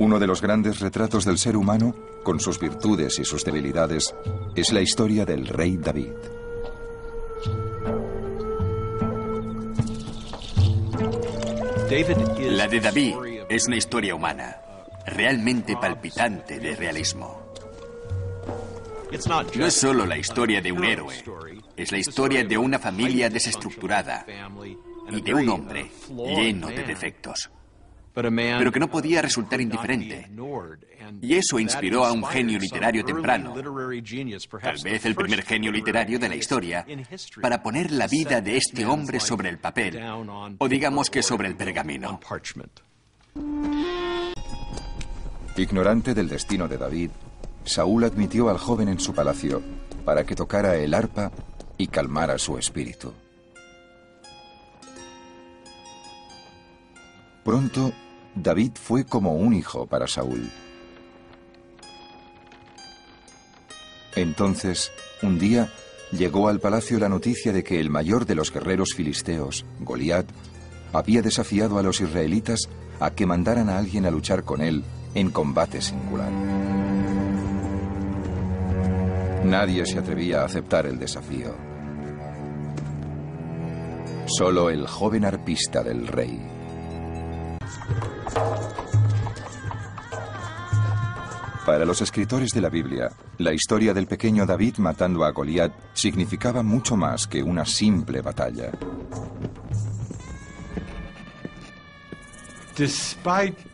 Uno de los grandes retratos del ser humano, con sus virtudes y sus debilidades, es la historia del rey David. La de David es una historia humana, realmente palpitante de realismo. No es solo la historia de un héroe, es la historia de una familia desestructurada y de un hombre lleno de defectos, pero que no podía resultar indiferente. Y eso inspiró a un genio literario temprano, tal vez el primer genio literario de la historia, para poner la vida de este hombre sobre el papel, o digamos que sobre el pergamino. Ignorante del destino de David, Saúl admitió al joven en su palacio para que tocara el arpa y calmara su espíritu. Pronto, David fue como un hijo para Saúl. Entonces, un día, llegó al palacio la noticia de que el mayor de los guerreros filisteos, Goliat, había desafiado a los israelitas a que mandaran a alguien a luchar con él en combate singular. Nadie se atrevía a aceptar el desafío. Solo el joven arpista del rey. Para los escritores de la Biblia, la historia del pequeño David matando a Goliat significaba mucho más que una simple batalla.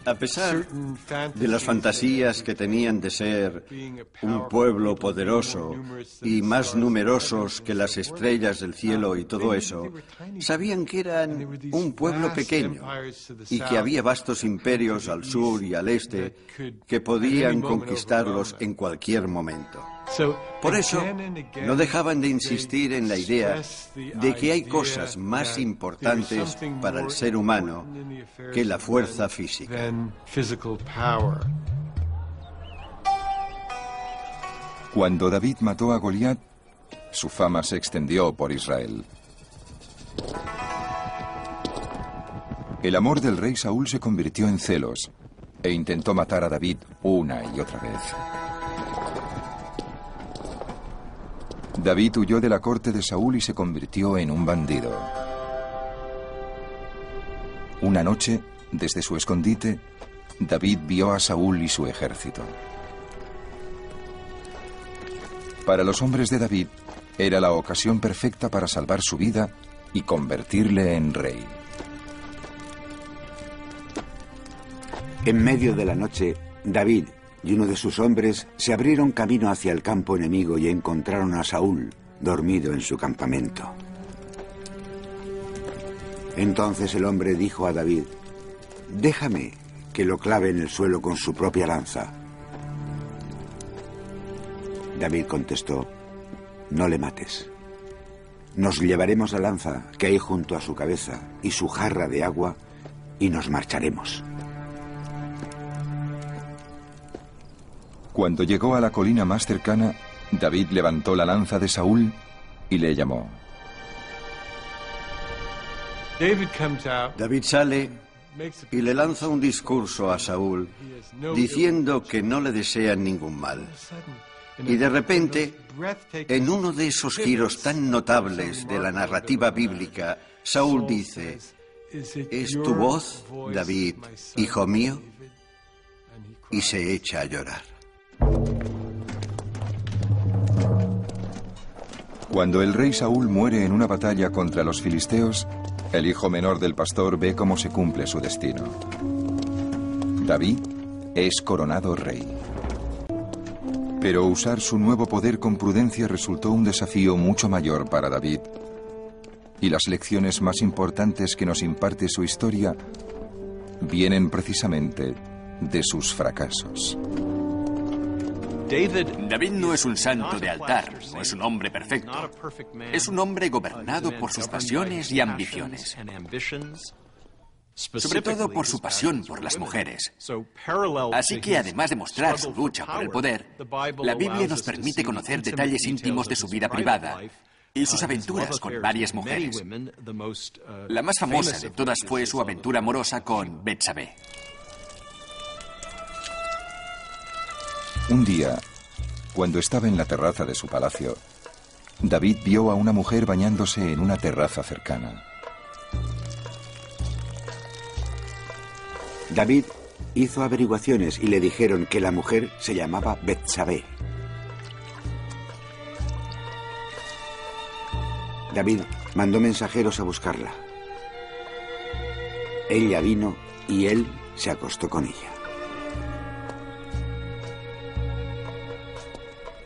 A pesar de las fantasías que tenían de ser un pueblo poderoso y más numerosos que las estrellas del cielo y todo eso, sabían que eran un pueblo pequeño y que había vastos imperios al sur y al este que podían conquistarlos en cualquier momento. Por eso, no dejaban de insistir en la idea de que hay cosas más importantes para el ser humano que la fuerza física. Cuando David mató a Goliat, su fama se extendió por Israel. El amor del rey Saúl se convirtió en celos e intentó matar a David una y otra vez. David huyó de la corte de Saúl y se convirtió en un bandido. Una noche, desde su escondite, David vio a Saúl y su ejército. Para los hombres de David, era la ocasión perfecta para salvar su vida y convertirle en rey. En medio de la noche, David y uno de sus hombres se abrieron camino hacia el campo enemigo y encontraron a Saúl dormido en su campamento. Entonces el hombre dijo a David: «Déjame que lo clave en el suelo con su propia lanza». David contestó: «No le mates. Nos llevaremos la lanza que hay junto a su cabeza y su jarra de agua y nos marcharemos». Cuando llegó a la colina más cercana, David levantó la lanza de Saúl y le llamó. David sale y le lanza un discurso a Saúl diciendo que no le desean ningún mal. Y de repente, en uno de esos giros tan notables de la narrativa bíblica, Saúl dice: «¿Es tu voz, David, hijo mío?». Y se echa a llorar. Cuando el rey Saúl muere en una batalla contra los filisteos, el hijo menor del pastor ve cómo se cumple su destino. David es coronado rey. Pero usar su nuevo poder con prudencia resultó un desafío mucho mayor para David. Y las lecciones más importantes que nos imparte su historia vienen precisamente de sus fracasos. David no es un santo de altar, no es un hombre perfecto. Es un hombre gobernado por sus pasiones y ambiciones. Sobre todo por su pasión por las mujeres. Así que además de mostrar su lucha por el poder, la Biblia nos permite conocer detalles íntimos de su vida privada y sus aventuras con varias mujeres. La más famosa de todas fue su aventura amorosa con Betsabé. Un día, cuando estaba en la terraza de su palacio, David vio a una mujer bañándose en una terraza cercana. David hizo averiguaciones y le dijeron que la mujer se llamaba Betsabé. David mandó mensajeros a buscarla. Ella vino y él se acostó con ella.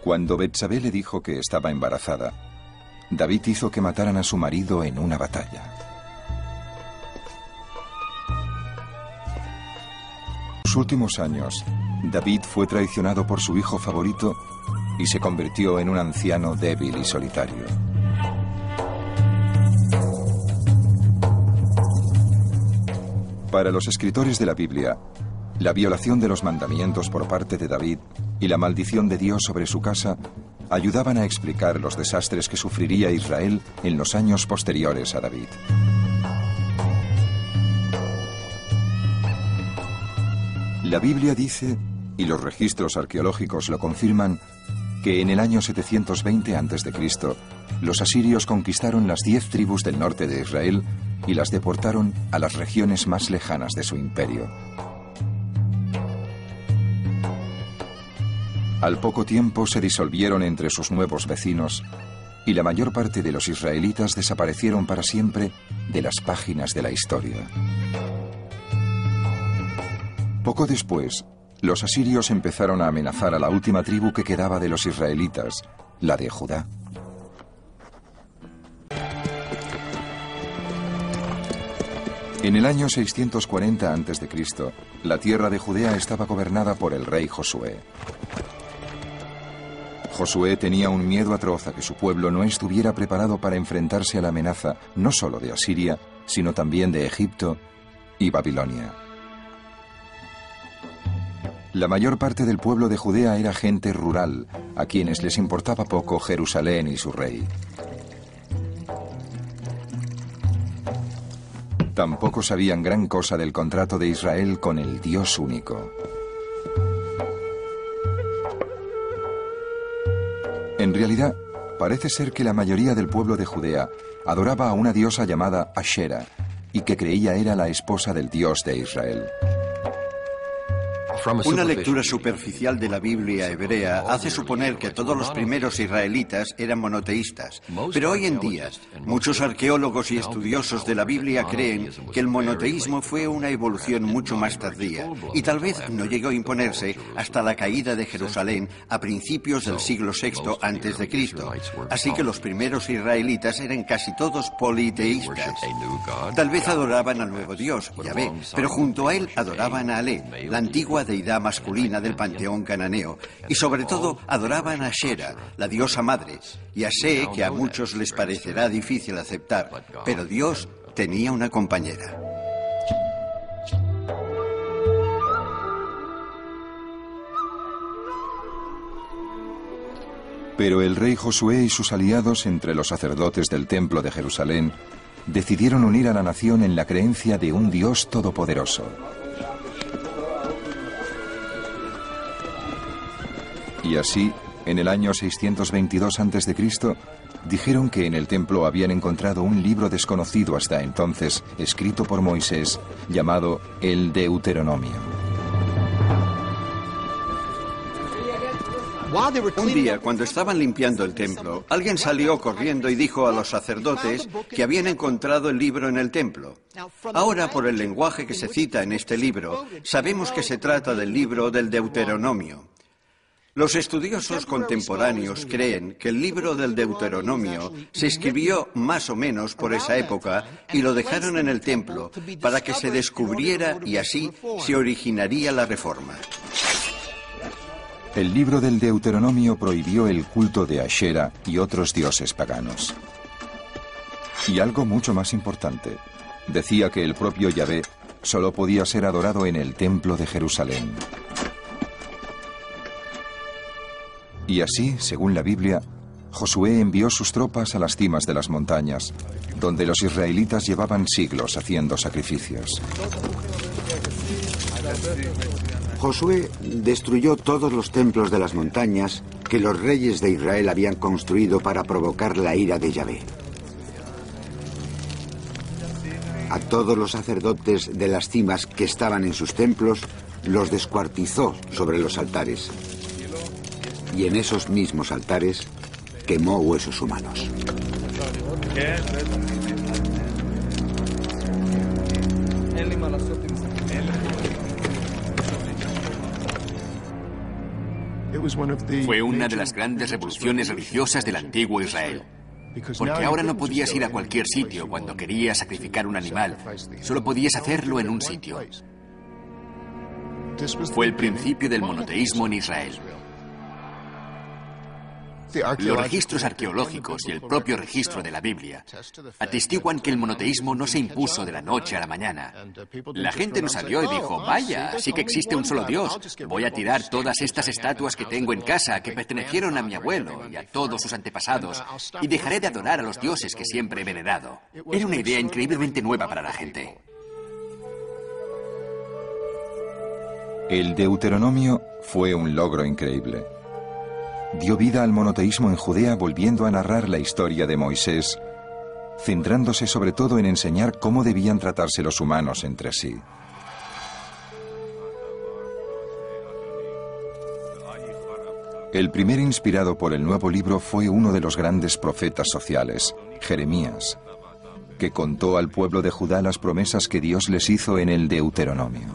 Cuando Betsabé le dijo que estaba embarazada, David hizo que mataran a su marido en una batalla. En los últimos años, David fue traicionado por su hijo favorito y se convirtió en un anciano débil y solitario. Para los escritores de la Biblia, la violación de los mandamientos por parte de David y la maldición de Dios sobre su casa ayudaban a explicar los desastres que sufriría Israel en los años posteriores a David. La Biblia dice, y los registros arqueológicos lo confirman, que en el año 720 a.C., los asirios conquistaron las 10 tribus del norte de Israel y las deportaron a las regiones más lejanas de su imperio. Al poco tiempo se disolvieron entre sus nuevos vecinos y la mayor parte de los israelitas desaparecieron para siempre de las páginas de la historia. Poco después, los asirios empezaron a amenazar a la última tribu que quedaba de los israelitas, la de Judá. En el año 640 a.C., la tierra de Judea estaba gobernada por el rey Josué. Josué tenía un miedo atroz a que su pueblo no estuviera preparado para enfrentarse a la amenaza no solo de Asiria, sino también de Egipto y Babilonia. La mayor parte del pueblo de Judea era gente rural, a quienes les importaba poco Jerusalén y su rey. Tampoco sabían gran cosa del contrato de Israel con el Dios único. En realidad, parece ser que la mayoría del pueblo de Judea adoraba a una diosa llamada Ashera y que creía era la esposa del Dios de Israel. Una lectura superficial de la Biblia hebrea hace suponer que todos los primeros israelitas eran monoteístas. Pero hoy en día, muchos arqueólogos y estudiosos de la Biblia creen que el monoteísmo fue una evolución mucho más tardía y tal vez no llegó a imponerse hasta la caída de Jerusalén a principios del siglo VI a.C. Así que los primeros israelitas eran casi todos politeístas. Tal vez adoraban al nuevo Dios, Yahvé, pero junto a él adoraban a Alé, la antigua deidad masculina del panteón cananeo, y sobre todo adoraban a Ashera, la diosa madre. Ya sé que a muchos les parecerá difícil aceptar, pero Dios tenía una compañera. Pero el rey Josué y sus aliados entre los sacerdotes del templo de Jerusalén decidieron unir a la nación en la creencia de un Dios todopoderoso. Y así, en el año 622 a.C., dijeron que en el templo habían encontrado un libro desconocido hasta entonces, escrito por Moisés, llamado el Deuteronomio. Un día, cuando estaban limpiando el templo, alguien salió corriendo y dijo a los sacerdotes que habían encontrado el libro en el templo. Ahora, por el lenguaje que se cita en este libro, sabemos que se trata del libro del Deuteronomio. Los estudiosos contemporáneos creen que el libro del Deuteronomio se escribió más o menos por esa época y lo dejaron en el templo para que se descubriera y así se originaría la Reforma. El libro del Deuteronomio prohibió el culto de Ashera y otros dioses paganos. Y algo mucho más importante, decía que el propio Yahvé solo podía ser adorado en el templo de Jerusalén. Y así, según la Biblia, Josué envió sus tropas a las cimas de las montañas, donde los israelitas llevaban siglos haciendo sacrificios. Josué destruyó todos los templos de las montañas que los reyes de Israel habían construido para provocar la ira de Yahvé. A todos los sacerdotes de las cimas que estaban en sus templos los descuartizó sobre los altares. Y en esos mismos altares quemó huesos humanos. Fue una de las grandes revoluciones religiosas del antiguo Israel. Porque ahora no podías ir a cualquier sitio cuando querías sacrificar un animal. Solo podías hacerlo en un sitio. Fue el principio del monoteísmo en Israel. Los registros arqueológicos y el propio registro de la Biblia atestiguan que el monoteísmo no se impuso de la noche a la mañana. La gente no salió y dijo, vaya, sí que existe un solo Dios. Voy a tirar todas estas estatuas que tengo en casa, que pertenecieron a mi abuelo y a todos sus antepasados, y dejaré de adorar a los dioses que siempre he venerado. Era una idea increíblemente nueva para la gente. El Deuteronomio fue un logro increíble. Dio vida al monoteísmo en Judea, volviendo a narrar la historia de Moisés, centrándose sobre todo en enseñar cómo debían tratarse los humanos entre sí. El primer inspirado por el nuevo libro fue uno de los grandes profetas sociales, Jeremías, que contó al pueblo de Judá las promesas que Dios les hizo en el Deuteronomio.